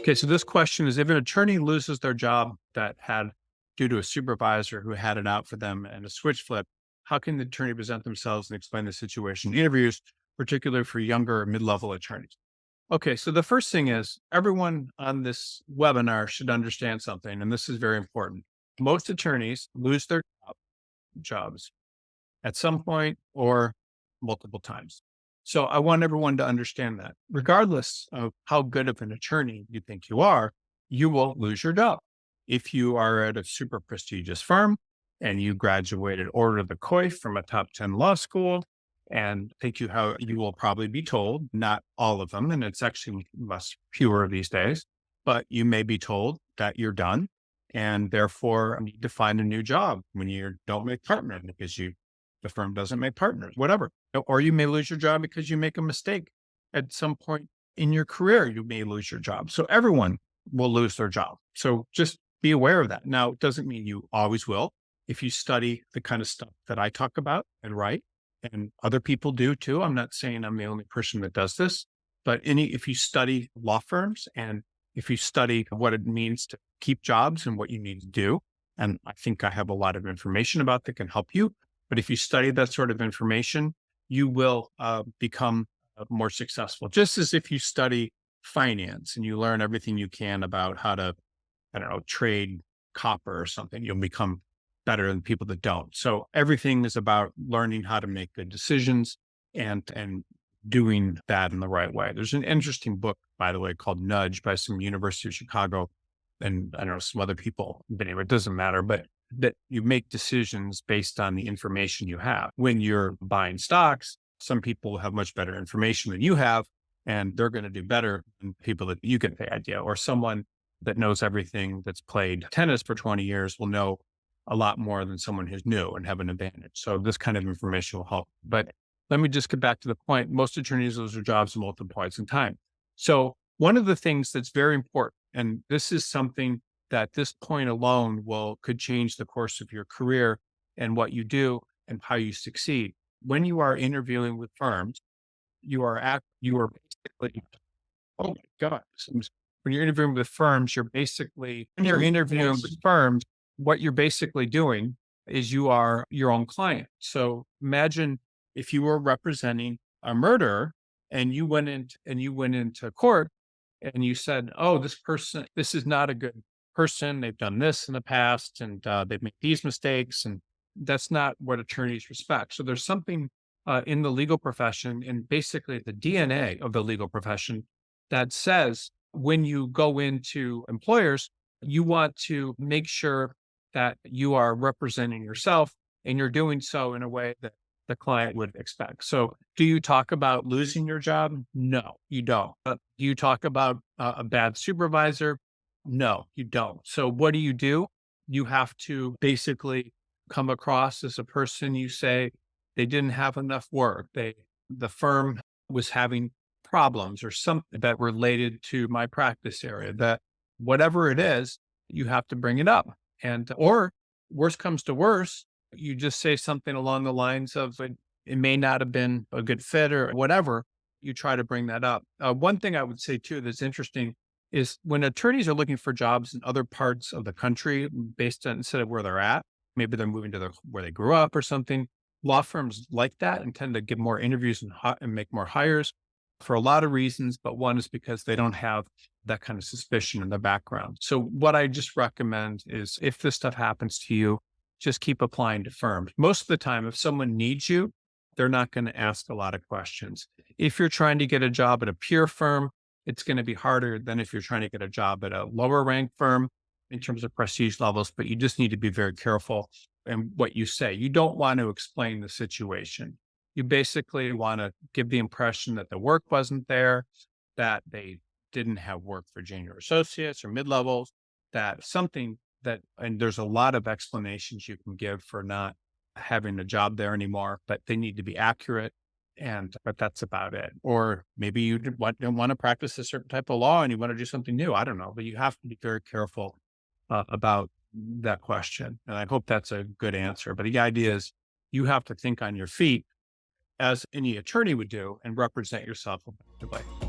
Okay, so this question is if an attorney loses their job that had due to a supervisor who had it out for them and a switch flip, how can the attorney present themselves and explain the situation in interviews, particularly for younger or mid-level attorneys? Okay, so the first thing is everyone on this webinar should understand something, and this is very important. Most attorneys lose their jobs at some point or multiple times. So I want everyone to understand that regardless of how good of an attorney you think you are, you will lose your job. If you are at a super prestigious firm and you graduated order the coif from a top 10 law school, and think you will probably be told, not all of them, and it's actually much fewer these days, but you may be told that you're done and therefore need to find a new job when you don't make partner because the firm doesn't make partners, whatever. Or you may lose your job because you make a mistake at some point in your career. You may lose your job. So everyone will lose their job. So just be aware of that. Now, it doesn't mean you always will. If you study the kind of stuff that I talk about and write, and other people do too. I'm not saying I'm the only person that does this, but if you study law firms and if you study what it means to keep jobs and what you need to do, and I think I have a lot of information about that can help you. But if you study that sort of information, you will become more successful. Just as if you study finance and you learn everything you can about how to, I don't know, trade copper or something, you'll become better than people that don't. So everything is about learning how to make good decisions and doing that in the right way. There's an interesting book, by the way, called Nudge by some University of Chicago and I don't know, some other people, but anyway, it doesn't matter, but that you make decisions based on the information you have. When you're buying stocks, some people have much better information than you have, and they're going to do better than people that you get the idea. Or someone that knows everything that's played tennis for 20 years will know a lot more than someone who's new and have an advantage. So this kind of information will help. But let me just get back to the point. Most attorneys lose their jobs at multiple points in time. So one of the things that's very important, and this is something that this point alone could change the course of your career and what you do and how you succeed. When you are interviewing with firms, you are basically, oh my God. When you're interviewing with firms, when you're interviewing with firms, what you're basically doing is you are your own client. So imagine if you were representing a murderer and you went into court and you said, "Oh, this is not a good person. They've done this in the past, and they've made these mistakes," and that's not what attorneys respect. So there's something in the legal profession, and basically the DNA of the legal profession, that says when you go into employers, you want to make sure that you are representing yourself and you're doing so in a way that the client would expect. So do you talk about losing your job? No, you don't. Do you talk about a bad supervisor? No, you don't. So what do? You have to basically come across as a person. You say they didn't have enough work. The firm was having problems or something that related to my practice area, that whatever it is, you have to bring it up. Or worse comes to worse, you just say something along the lines of it may not have been a good fit or whatever. You try to bring that up. One thing I would say too that's interesting is when attorneys are looking for jobs in other parts of the country based on instead of where they're at, maybe they're moving to where they grew up or something. Law firms like that and tend to give more interviews and make more hires for a lot of reasons, but one is because they don't have that kind of suspicion in the background. So what I just recommend is if this stuff happens to you, just keep applying to firms. Most of the time, if someone needs you, they're not going to ask a lot of questions. If you're trying to get a job at a peer firm, it's going to be harder than if you're trying to get a job at a lower ranked firm in terms of prestige levels, but you just need to be very careful in what you say. You don't want to explain the situation. You basically want to give the impression that the work wasn't there, that they didn't have work for junior associates or mid-levels, and there's a lot of explanations you can give for not having a job there anymore, but they need to be accurate. But that's about it. Or maybe you don't want to practice a certain type of law and you want to do something new. I don't know, but you have to be very careful about that question. And I hope that's a good answer. But the idea is you have to think on your feet as any attorney would do and represent yourself effectively.